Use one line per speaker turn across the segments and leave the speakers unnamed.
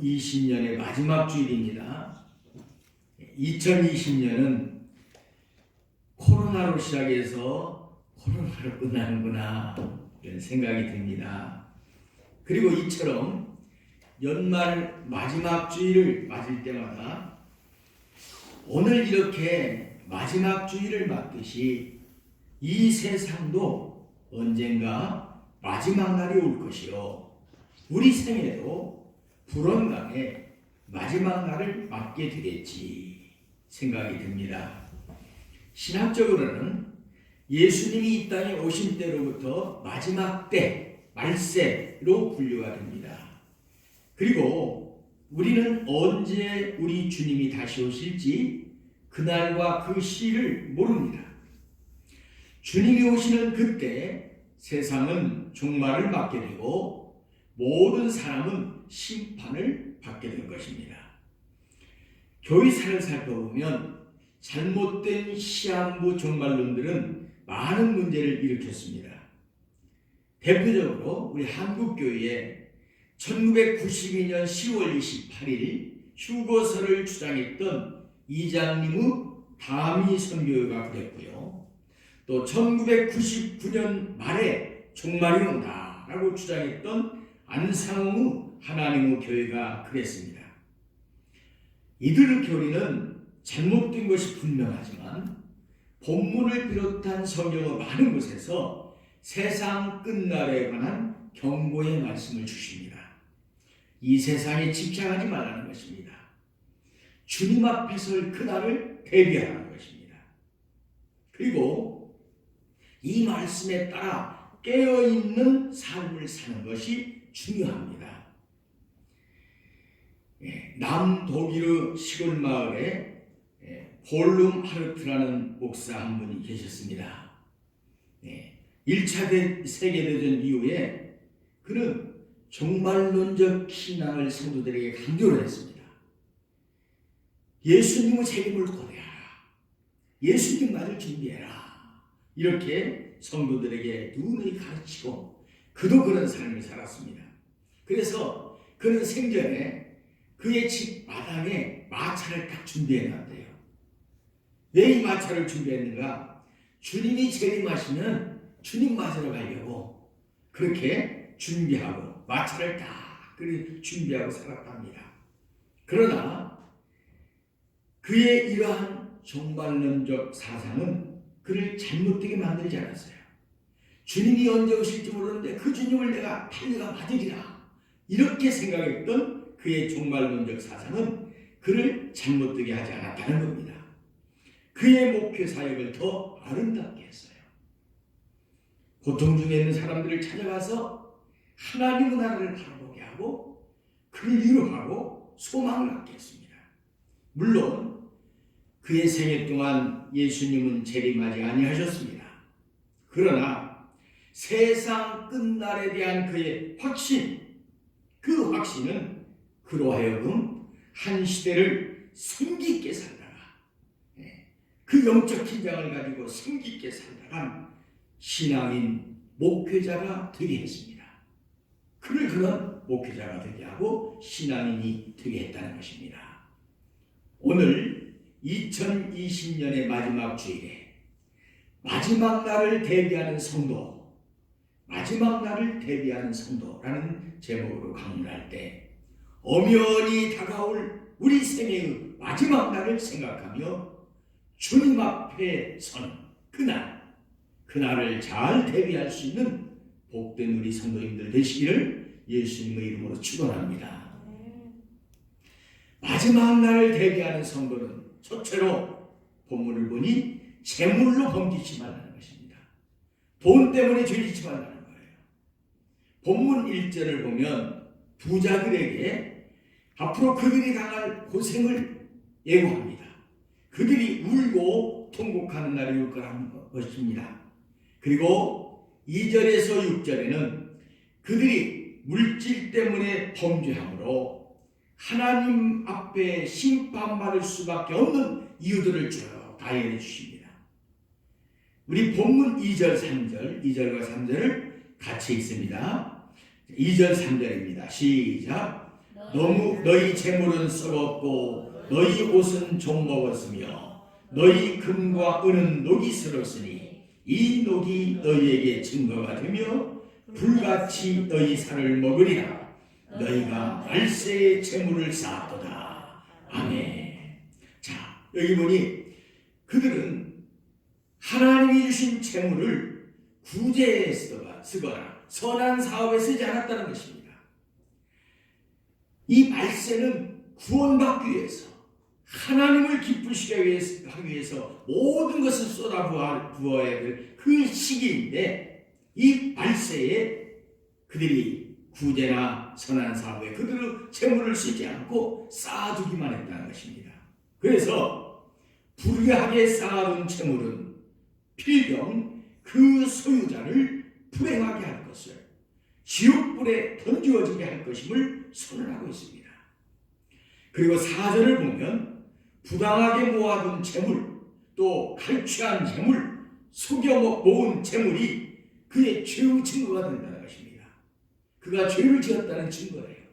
2020년의 마지막 주일입니다. 2020년은 코로나로 시작해서 코로나로 끝나는구나 이런 생각이 듭니다. 그리고 이처럼 연말 마지막 주일을 맞을 때마다 오늘 이렇게 마지막 주일을 맞듯이 이 세상도 언젠가 마지막 날이 올 것이요, 우리 생애도 불언간에 마지막 날을 맞게 되겠지 생각이 듭니다. 신학적으로는 예수님이 이 땅에 오신 때로부터 마지막 때, 말세로 분류가 됩니다. 그리고 우리는 언제 우리 주님이 다시 오실지 그날과 그 시를 모릅니다. 주님이 오시는 그때 세상은 종말을 맞게 되고 모든 사람은 심판을 받게 될 것입니다. 교회사를 살펴보면 잘못된 시한부 종말론들은 많은 문제를 일으켰습니다. 대표적으로 우리 한국교회에 1992년 10월 28일 휴거설을 주장했던 이장님의 다미 선교회가 그랬고요. 또 1999년 말에 종말이 온다라고 주장했던 안상홍의 하나님의 교회가 그랬습니다. 이들의 교리는 잘못된 것이 분명하지만 본문을 비롯한 성경의 많은 곳에서 세상 끝날에 관한 경고의 말씀을 주십니다. 이 세상에 집착하지 말라는 것입니다. 주님 앞에 설 그날을 대비하라는 것입니다. 그리고 이 말씀에 따라 깨어있는 삶을 사는 것이 중요합니다. 남독일의 시골 마을에 볼룸 하르트라는 목사 한 분이 계셨습니다. 1차 세계대전 이후에 그는 종말론적 신앙을 성도들에게 강조를 했습니다. 예수님의 재림을 고대하라. 예수님 날을 준비해라. 이렇게 성도들에게 누누이 가르치고 그도 그런 삶을 살았습니다. 그래서 그는 생전에 그의 집 마당에 마차를 딱 준비해놨대요. 왜 이 마차를 준비했는가? 주님이 재림하시면 주님 맞으러 가려고 그렇게 준비하고 마차를 딱 준비하고 살았답니다. 그러나 그의 이러한 종말론적 사상은 그를 잘못되게 만들지 않았어요. 주님이 언제 오실지 모르는데 그 주님을 내가 달려가 맞으리라 이렇게 생각했던 그의 종말론적 사상은 그를 잘못되게 하지 않았다는 겁니다. 그의 목회 사역을 더 아름답게 했어요. 고통 중에 있는 사람들을 찾아가서 하나님의 나라를 바라보게 하고 그를 위로하고 소망을 갖게 했습니다. 물론 그의 생애 동안 예수님은 재림하지 아니하셨습니다. 그러나 세상 끝날에 대한 그의 확신, 그 확신은 그로 하여금 한 시대를 생기있게 살다가 그 영적 긴장을 가지고 생기있게 살다간 신앙인 목회자가 되게 했습니다. 그를 그런 목회자가 되게 하고 신앙인이 되게 했다는 것입니다. 오늘 2020년의 마지막 주일에 마지막 날을 대비하는 성도, 마지막 날을 대비하는 성도라는 제목으로 강론할 때 엄연히 다가올 우리 생애의 마지막 날을 생각하며 주님 앞에 선 그날을 잘 대비할 수 있는 복된 우리 성도님들 되시기를 예수님의 이름으로 축원합니다. 마지막 날을 대비하는 성도는 첫째로 본문을 보니 재물로 범죄치 말라는 것입니다. 돈 때문에 죄짓지 말라는 거예요. 본문 1절을 보면 부자들에게 앞으로 그들이 당할 고생을 예고합니다. 그들이 울고 통곡하는 날이 올 거라는 것입니다. 그리고 2절에서 6절에는 그들이 물질 때문에 범죄함으로 하나님 앞에 심판받을 수밖에 없는 이유들을 쭉 다해내 주십니다. 우리 본문 2절, 3절, 2절과 3절을 같이 읽습니다. 2절, 3절입니다. 시작. 너무 너희 재물은 썩었고 너희 옷은 좀먹었으며 너희 금과 은은 녹이 슬었으니 이 녹이 너희에게 증거가 되며 불같이 너희 살을 먹으리라. 너희가 말세의 재물을 쌓았도다. 아멘. 자, 여기 보니 그들은 하나님이 주신 재물을 구제에 쓰거나 선한 사업에 쓰지 않았다는 것입니다. 이 말세는 구원받기 위해서 하나님을 기쁘시게 하기 위해서 모든 것을 쏟아부어야 될 그 시기인데, 이 말세에 그들이 구제나 선한 사업에 그들의 재물을 쓰지 않고 쌓아두기만 했다는 것입니다. 그래서 불의하게 쌓아둔 재물은 필경 그 소유자를 불행하게 할 것을, 지옥불에 던지어지게 할 것임을 선언하고 있습니다. 그리고 4절을 보면 부당하게 모아둔 재물, 또 갈취한 재물, 속여 모은 재물이 그의 죄의 증거가 된다는 것입니다. 그가 죄를 지었다는 증거예요.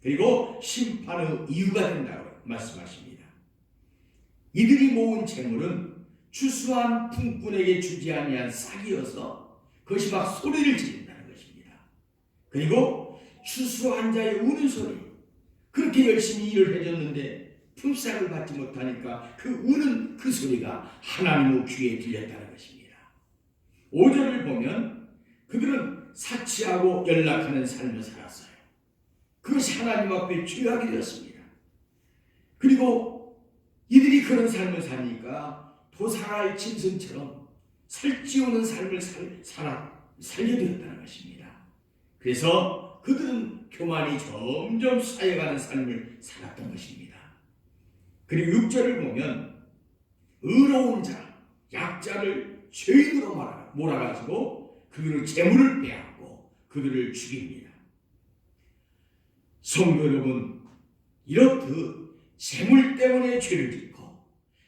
그리고 심판의 이유가 된다고 말씀하십니다. 이들이 모은 재물은 추수한 풍꾼에게 주지 아니한 싹이어서 그것이 막 소리를 지른다는 것입니다. 그리고 추수한 자의 우는 소리, 그렇게 열심히 일을 해줬는데 품삯을 받지 못하니까 그 우는 그 소리가 하나님의 귀에 들렸다는 것입니다. 5절을 보면 그들은 사치하고 연락하는 삶을 살았어요. 그것이 하나님 앞에 죄악이 되었습니다. 그리고 이들이 그런 삶을 사니까 도사라의 짐승처럼 살찌우는 삶을 살게 되었다는 것입니다. 그래서 그들은 교만이 점점 쌓여가는 삶을 살았던 것입니다. 그리고 6절을 보면 의로운 자, 약자를 죄인으로 몰아가지고 그들의 재물을 빼앗고 그들을 죽입니다. 성도 여러분, 이렇듯 재물 때문에 죄를 짓고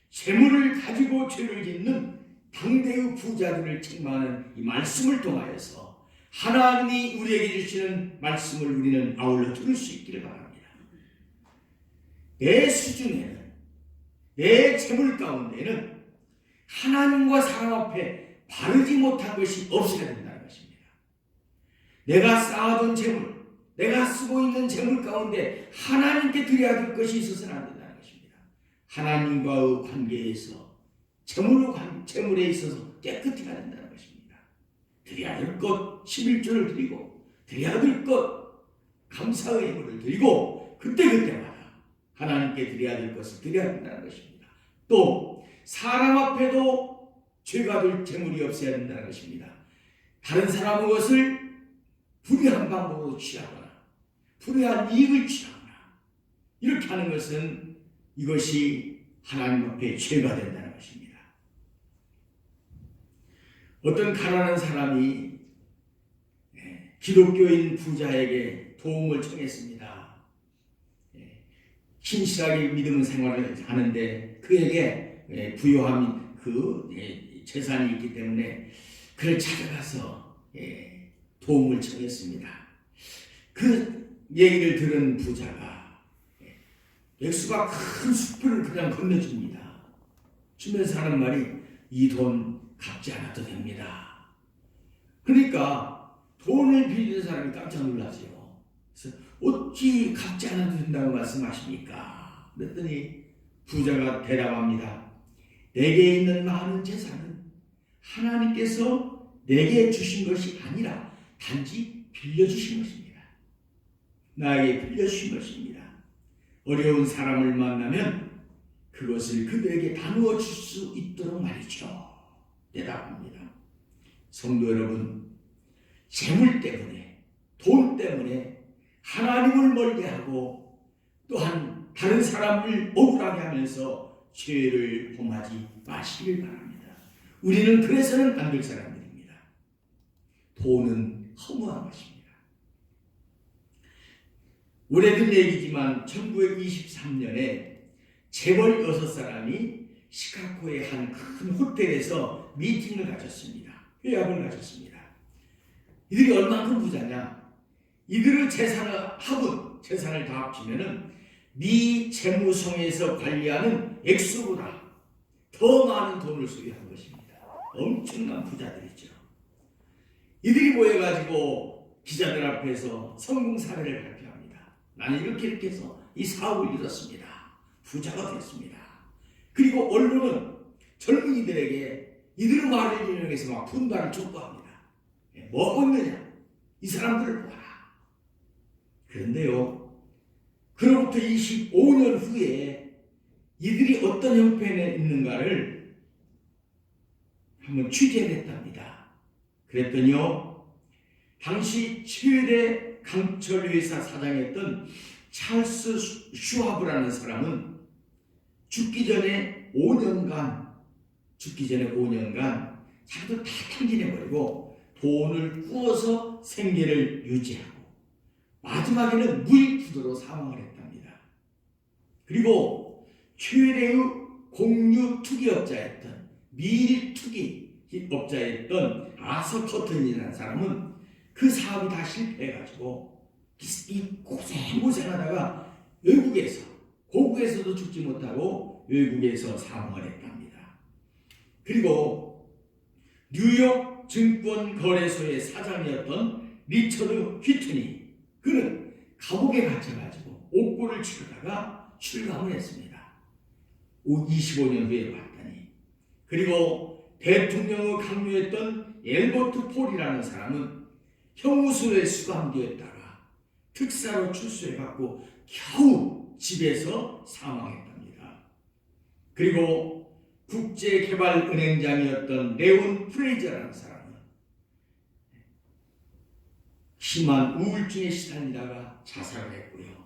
재물을 가지고 죄를 짓는 당대의 부자들을 책망하는 이 말씀을 통하여서 하나님이 우리에게 주시는 말씀을 우리는 아울러 들을 수 있기를 바랍니다. 내 수중에는, 내 재물 가운데는 하나님과 사람 앞에 바르지 못한 것이 없어야 된다는 것입니다. 내가 쌓아둔 재물, 내가 쓰고 있는 재물 가운데 하나님께 드려야 될 것이 있어서는 안 된다는 것입니다. 하나님과의 관계에서 재물에 있어서 깨끗해야 된다는 것입니다. 드려야 될 것 11조를 드리고, 드려야 될 것 감사의 예물을 드리고, 그때마다 하나님께 드려야 될 것을 드려야 된다는 것입니다. 또 사람 앞에도 죄가 될 재물이 없어야 된다는 것입니다. 다른 사람의 것을 불의한 방법으로 취하거나 불의한 이익을 취하거나 이렇게 하는 것은 이것이 하나님 앞에 죄가 된다는 것입니다. 어떤 가난한 사람이 기독교인 부자에게 도움을 청했습니다. 신실하게 믿음 생활을 하는데 그에게 부요한 그 재산이 있기 때문에 그를 찾아가서 도움을 청했습니다. 그 얘기를 들은 부자가 액수가 큰 숯불을 그냥 건네줍니다. 주면서 하는 말이, 이 돈 갚지 않아도 됩니다. 그러니까 돈을 빌리는 사람이 깜짝 놀라죠. 그래서 어찌 갚지 않아도 된다고 말씀하십니까? 그랬더니 부자가 대답합니다. 내게 있는 많은 재산은 하나님께서 내게 주신 것이 아니라 단지 빌려주신 것입니다. 나에게 빌려주신 것입니다. 어려운 사람을 만나면 그것을 그들에게 나누어 줄 수 있도록 말이죠. 대답합니다. 성도 여러분, 재물 때문에, 돈 때문에 하나님을 멀리하고 또한 다른 사람을 억울하게 하면서 죄를 범하지 마시길 바랍니다. 우리는 그래서는 안 될 사람들입니다. 돈은 허무한 것입니다. 오래된 얘기지만 1923년에 재벌 6사람이 시카고의 한 큰 호텔에서 미팅을 가졌습니다. 회합을 가졌습니다. 이들이 얼마큼 부자냐? 이들의 재산의 합은 재산을 다 합치면은 미 재무성에서 관리하는 액수보다 더 많은 돈을 소유한 것입니다. 엄청난 부자들이죠. 이들이 모여가지고 기자들 앞에서 성공 사례를 발표합니다. 나는 이렇게 해서 이 사업을 이뤘습니다. 부자가 됐습니다. 그리고 언론은 젊은이들에게 이들의 말을 인용해서 막 분발을 촉구합니다. 뭐 얻느냐? 이 사람들을 보아라. 그런데요, 그로부터 25년 후에 이들이 어떤 형편에 있는가를 한번 취재했답니다. 그랬더니요, 당시 최대 강철 회사 사장이었던 찰스 슈와브라는 사람은 죽기 전에 5년간 자기도 다 탕진해버리고 돈을 꾸어서 생계를 유지하고 마지막에는 무익부도로 사망을 했답니다. 그리고 최대의 공유 투기업자였던 미일 투기업자였던 아서 커튼이라는 사람은 그 사업이 다 실패해가지고 이 고생하다가 고국에서도 죽지 못하고 외국에서 사망을 했답니다. 그리고 뉴욕 증권거래소의 사장이었던 리처드 휘트니, 그는 감옥에 갇혀가지고 옥고를 치르다가 출감을 했습니다. 25년 후에 봤더니. 그리고 대통령의 강요했던 엘버트 폴이라는 사람은 형무소에 수감되었다가 특사로 출소해갖고 겨우 집에서 사망했답니다. 그리고 국제개발은행장이었던 레온 프레이저라는 사람은 심한 우울증에 시달리다가 자살을 했고요.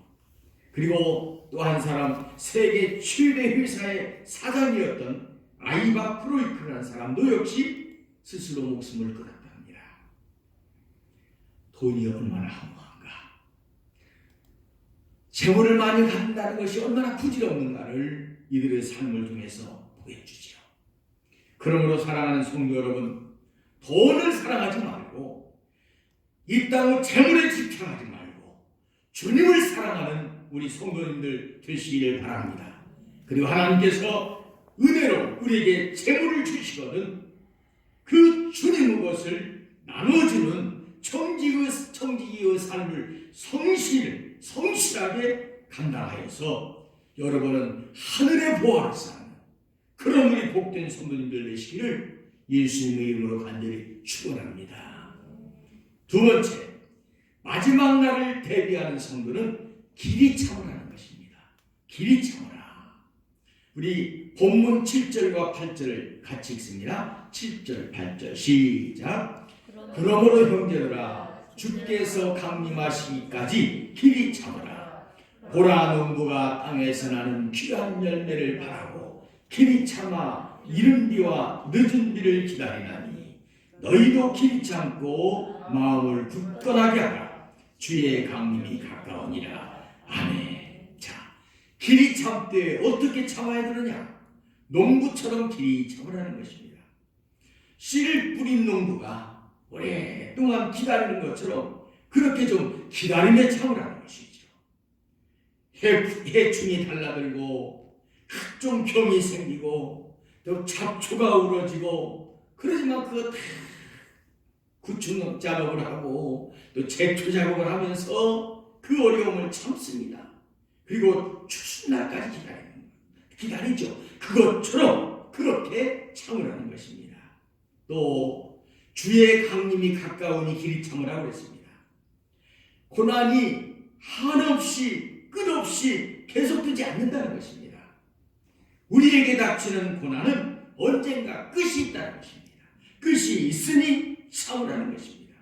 그리고 또 한 사람, 세계 최대 회사의 사장이었던 아이바 프로이크라는 사람도 역시 스스로 목숨을 끊었다 합니다. 돈이 얼마나 허무한가, 재물을 많이 갖는다는 것이 얼마나 부질없는가를 이들의 삶을 통해서 보여주지요. 그러므로 사랑하는 성도 여러분, 돈을 사랑하지 말고 이 땅의 재물에 집착하지 말고 주님을 사랑하는 우리 성도님들 되시기를 바랍니다. 그리고 하나님께서 은혜로 우리에게 재물을 주시거든 그 주님의 것을 나눠주는 청지기의 삶을 성실하게 감당하여서 여러분은 하늘의 보화를 쌓는 그런 우리 복된 성도님들 되시기를 예수님의 이름으로 간절히 축원합니다. 두 번째, 마지막 날을 대비하는 성도는 길이 참으라는 것입니다. 길이 참으라. 우리 본문 7절과 8절을 같이 읽습니다. 7절, 8절 시작. 그러므로 형제들아, 주께서 강림하시기까지 길이 참으라. 보라, 농부가 땅에서 나는 귀한 열매를 바라고 길이 참아 이른 비와 늦은 비를 기다리나니 너희도 길이 참고 마음을 굳건하게 하라. 주의 강림이 가까우니라. 아멘. 자, 길이 참되 어떻게 참아야 되느냐? 농부처럼 길이 참으라는 것입니다. 씨를 뿌린 농부가 오랫동안 기다리는 것처럼 그렇게 좀 기다림에 참으라는 것이죠. 해충이 달라들고 흑종병이 생기고 또 잡초가 우러지고, 그러지만 그거 다 구축 작업을 하고 또 제초 작업을 하면서 그 어려움을 참습니다. 그리고 추수날까지 기다리죠. 그것처럼 그렇게 참으라는 것입니다. 또 주의 강림이 가까우니 길이 참으라고 했습니다. 고난이 한없이 끝없이 계속되지 않는다는 것입니다. 우리에게 닥치는 고난은 언젠가 끝이 있다는 것입니다. 끝이 있으니 참으라는 것입니다.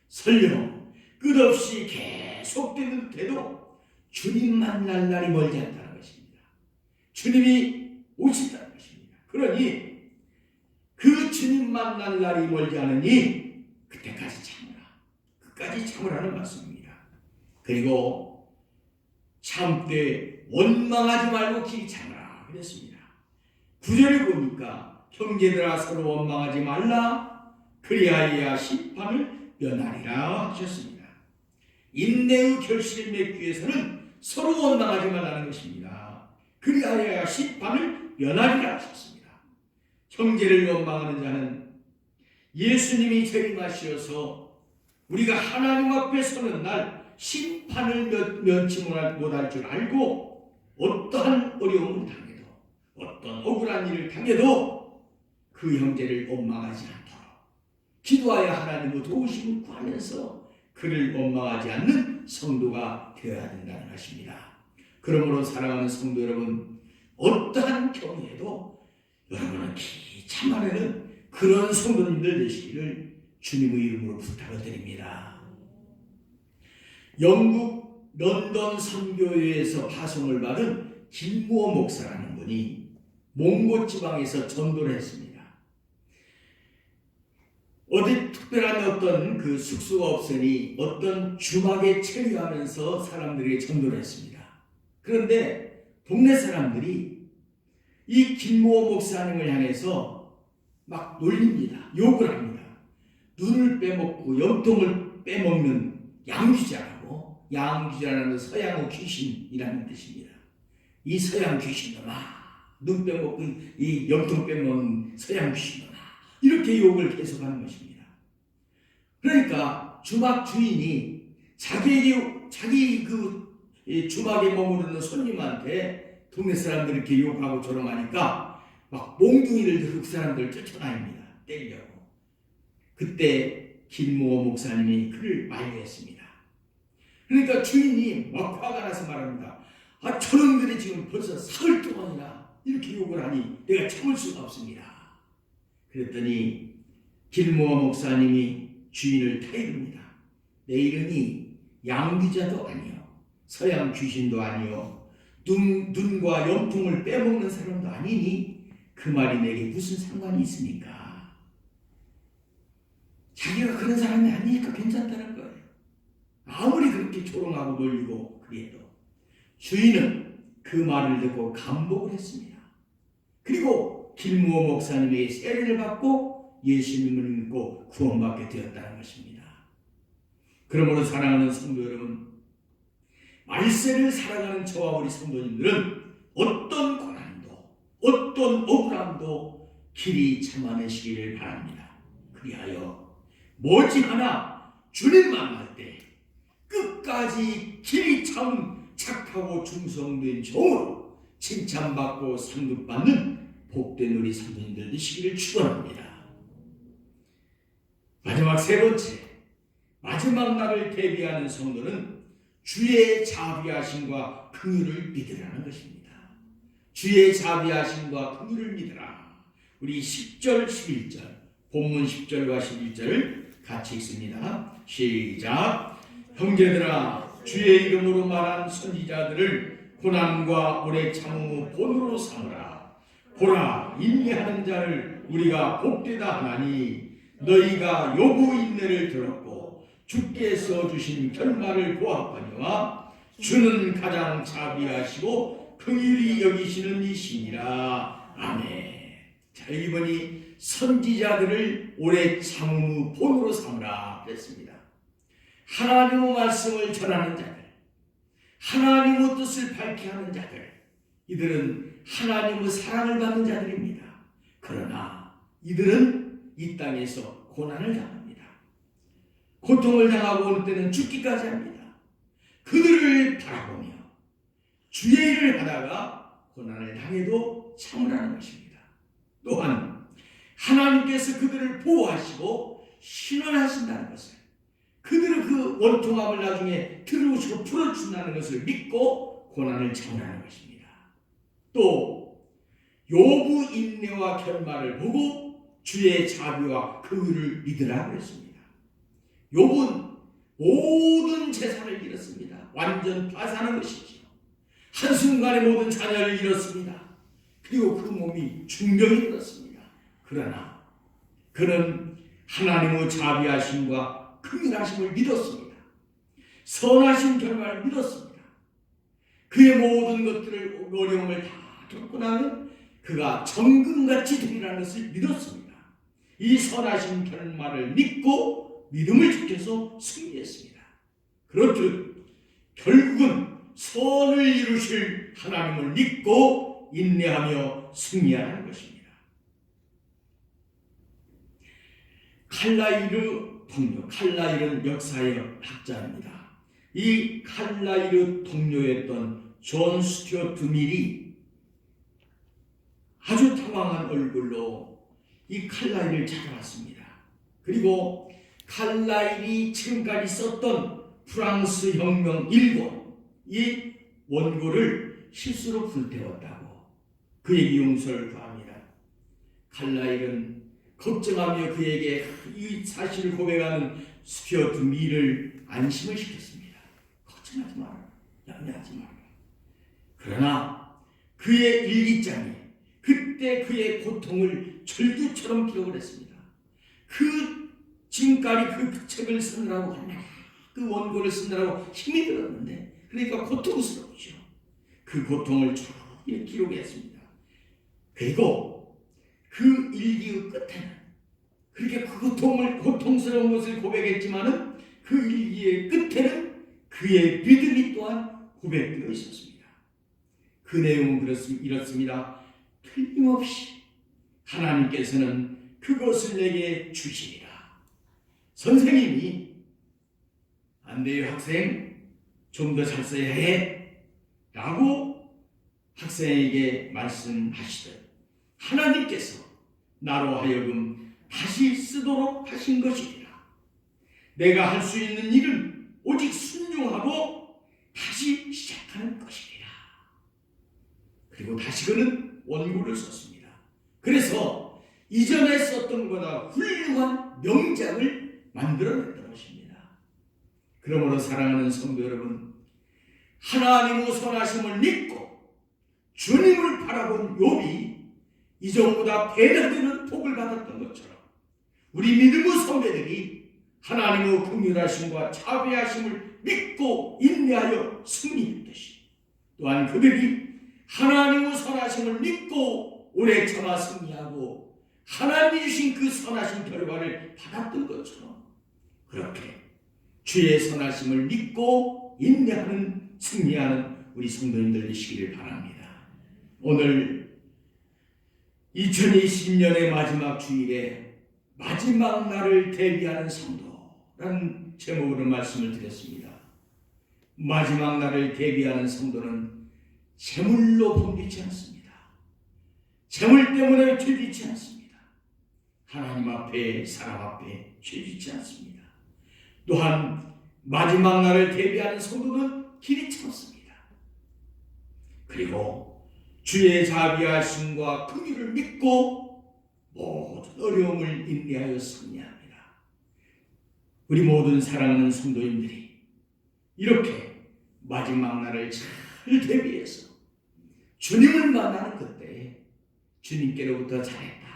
설령 끝없이 계속되는데도 주님 만날 날이 멀지 않다는 것입니다. 주님이 오신다는 것입니다. 그러니 그 주님 만날 날이 멀지 않으니 그때까지 참으라. 끝까지 참으라는 말씀입니다. 그리고 참되 원망하지 말고 길이 참으라 그랬습니다. 9절에 보니까 형제들아 서로 원망하지 말라. 그리하여야 심판을 면하리라 하셨습니다. 인내의 결실을 맺기 위해서는 서로 원망하지 말라는 것입니다. 그리하여야 심판을 면하리라 하셨습니다. 형제를 원망하는 자는 예수님이 재림하시어서 우리가 하나님 앞에 서는 날 심판을 면치 못할 줄 알고 어떠한 어려움을 당해도 어떤 억울한 일을 당해도 그 형제를 원망하지 않도록 기도하여 하나님의 도우심을 구하면서 그를 원망하지 않는 성도가 되어야 된다는 것입니다. 그러므로 사랑하는 성도 여러분, 어떠한 경우에도 여러분은 기 참아내는 그런 성도님들 되시기를 주님의 이름으로 부탁을 드립니다. 영국 런던 선교회에서 파송을 받은 김무호 목사라는 분이 몽고 지방에서 전도를 했습니다. 어디 특별한 어떤 그 숙소가 없으니 어떤 주막에 체류하면서 사람들에게 전도를 했습니다. 그런데 동네 사람들이 이 김무호 목사님을 향해서 막 놀립니다. 욕을 합니다. 눈을 빼먹고 염통을 빼먹는 양귀자라고, 양귀자라는 서양의 귀신이라는 뜻입니다. 이 서양 귀신놈아, 눈 빼먹고 이 염통 빼먹는 서양 귀신놈아, 이렇게 욕을 계속하는 것입니다. 그러니까 주막 주인이 자기 그 주막에 머무르는 손님한테 동네 사람들이 이렇게 욕하고 조롱하니까 막 몽둥이를 들고 그 사람들을 쫓아다닙니다. 때리려고. 그때 김무호 목사님이 그를 만류했습니다. 그러니까 주인이 막 화가 나서 말합니다. 아, 저놈들이 지금 벌써 사흘 동안이나 이렇게 욕을 하니 내가 참을 수가 없습니다. 그랬더니 김무호 목사님이 주인을 타이릅니다. 내 이름이 양귀자도 아니요, 서양 귀신도 아니요, 눈과 염통을 빼먹는 사람도 아니니 그 말이 내게 무슨 상관이 있습니까? 자기가 그런 사람이 아니니까 괜찮다는 거예요. 아무리 그렇게 조롱하고 놀리고 그래도 주인은 그 말을 듣고 감복을 했습니다. 그리고 김무호 목사님에게 세례를 받고 예수님을 믿고 구원받게 되었다는 것입니다. 그러므로 사랑하는 성도 여러분, 말세를 살아가는 저와 우리 성도님들은 어떤 고난도 어떤 억울함도 길이 참아내시기를 바랍니다. 그리하여 머지않아 주님 만날 때 끝까지 길이 참 착하고 충성된 종으로 칭찬받고 상급받는 복된 우리 성도님들 되시기를 축원합니다. 마지막 세 번째, 마지막 날을 대비하는 성도는 주의 자비하심과 긍휼을 믿으라는 것입니다. 주의 자비하심과 긍휼을 믿으라. 우리 10절 11절 본문 10절과 11절을 같이 읽습니다. 시작. 형제들아, 주의 이름으로 말한 선지자들을 고난과 오래 참음의 본으로 삼으라. 보라, 인내하는 자를 우리가 복되다 하나니 너희가 욥의 인내를 들었고 주께서 주신 결말을 보았거니와 주는 가장 자비하시고 긍휼히 여기시는 이시니라. 아멘. 자, 여기 보니 선지자들을 오래 참음의 본으로 삼으라 그랬습니다. 하나님의 말씀을 전하는 자들, 하나님의 뜻을 밝게 하는 자들, 이들은 하나님의 사랑을 받는 자들입니다. 그러나 이들은 이 땅에서 고난을 당합니다. 고통을 당하고 어느 때는 죽기까지 합니다. 그들을 바라보며 주의 일을 하다가 고난을 당해도 참으라는 것입니다. 또한 하나님께서 그들을 보호하시고 신원하신다는 것을, 그들의 그 원통함을 나중에 들으시고 풀어준다는 것을 믿고 고난을 참으라는 것입니다. 또 욥의 인내와 결말을 보고 주의 자비와 긍휼을 믿으라 그랬습니다. 욥은 모든 재산을 잃었습니다. 완전 파산한 것이지요. 한순간에 모든 자녀를 잃었습니다. 그리고 그 몸이 중병이 되었습니다. 그러나 그는 하나님의 자비하심과 긍휼하심을 믿었습니다. 선하신 결말을 믿었습니다. 그의 모든 것들을, 어려움을 다 겪고 나면 그가 정금같이 되리라는 것을 믿었습니다. 이 선하신 결말을 믿고 믿음을 지켜서 승리했습니다. 그렇듯 결국은 선을 이루실 하나님을 믿고 인내하며 승리하는 것입니다. 칼라이르 동료, 칼라이르는 역사의 학자입니다. 이 칼라이르 동료였던 존 스튜어트 밀이 아주 당황한 얼굴로 이 칼라이를 찾아왔습니다. 그리고 칼라일이 지금까지 썼던 프랑스 혁명 1권 이 원고를 실수로 불태웠다고 그에게 용서를 구합니다. 칼라일은 걱정하며 그에게 이 사실을 고백하는 스튜어트 밀을 안심을 시켰습니다. 걱정하지 마라, 염려하지 마라. 그러나 그의 일기장에 그때 그의 고통을 절규처럼 기록을 했습니다. 지금까지 그 책을 쓰느라고 그 원고를 쓰느라고 힘이 들었는데 그러니까 고통스럽죠. 그 고통을 쭉 기록했습니다. 그리고 그 일기의 끝에는 그렇게 그 고통스러운 것을 고백했지만은 그 일기의 끝에는 그의 믿음이 또한 고백되어 있었습니다. 그 내용은 이렇습니다. 틀림없이 하나님께서는 그것을 내게 주시리라. 선생님이 안 돼요 학생, 좀 더 잘 써야 해 라고 학생에게 말씀하시듯 하나님께서 나로 하여금 다시 쓰도록 하신 것이리라. 내가 할 수 있는 일은 오직 순종하고 다시 시작하는 것이리라. 그리고 다시 그는 원고를 썼습니다. 그래서 이전에 썼던 것보다 훌륭한 명작을 만들어냈던 것입니다. 그러므로 사랑하는 성도 여러분, 하나님의 선하심을 믿고 주님을 바라본 욥이 이전보다 배나되는 복을 받았던 것처럼 우리 믿음의 선배들이 하나님의 긍휼하심과 자비하심을 믿고 인내하여 승리했듯이 또한 그들이 하나님의 선하심을 믿고 오래 참아 승리하고 하나님이 주신 그 선하신 결과를 받았던 것처럼 그렇게 주의 선하심을 믿고 인내하는 승리하는 우리 성도님들 되시기를 바랍니다. 오늘 2020년의 마지막 주일에 마지막 날을 대비하는 성도라는 제목으로 말씀을 드렸습니다. 마지막 날을 대비하는 성도는 재물로 범죄치 않습니다. 재물 때문에 죄짓지 않습니다. 하나님 앞에 사람 앞에 죄짓지 않습니다. 또한 마지막 날을 대비하는 성도는 길이 참습니다. 그리고 주의 자비하심과 긍휼을 믿고 모든 어려움을 인내하여 승리합니다. 우리 모든 사랑하는 성도님들이 이렇게 마지막 날을 잘 대비해서 주님을 만나는 그때 주님께로부터 잘했다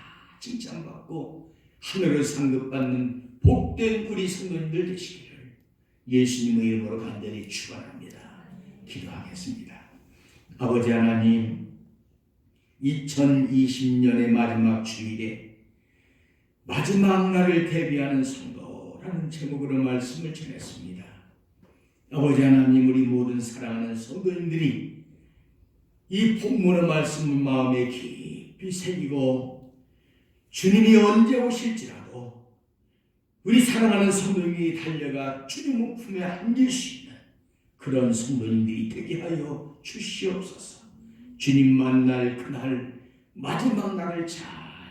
칭찬받고 하늘을 상급받는 복된 우리 성도님들 되시기를 예수님의 이름으로 간절히 축원합니다. 기도하겠습니다. 아버지 하나님, 2020년의 마지막 주일에 마지막 날을 대비하는 성도라는 제목으로 말씀을 전했습니다. 아버지 하나님, 우리 모든 사랑하는 성도님들이 이 본문의 말씀을 마음에 깊이 새기고 주님이 언제 오실지라도 우리 사랑하는 성도님이 달려가 주님의 품에 안길 수 있는 그런 성도님들이 되게 하여 주시옵소서. 주님 만날 그날 마지막 날을 잘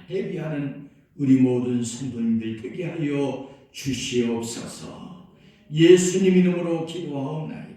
대비하는 우리 모든 성도님들 되게 하여 주시옵소서. 예수님 이름으로 기도하옵나이다.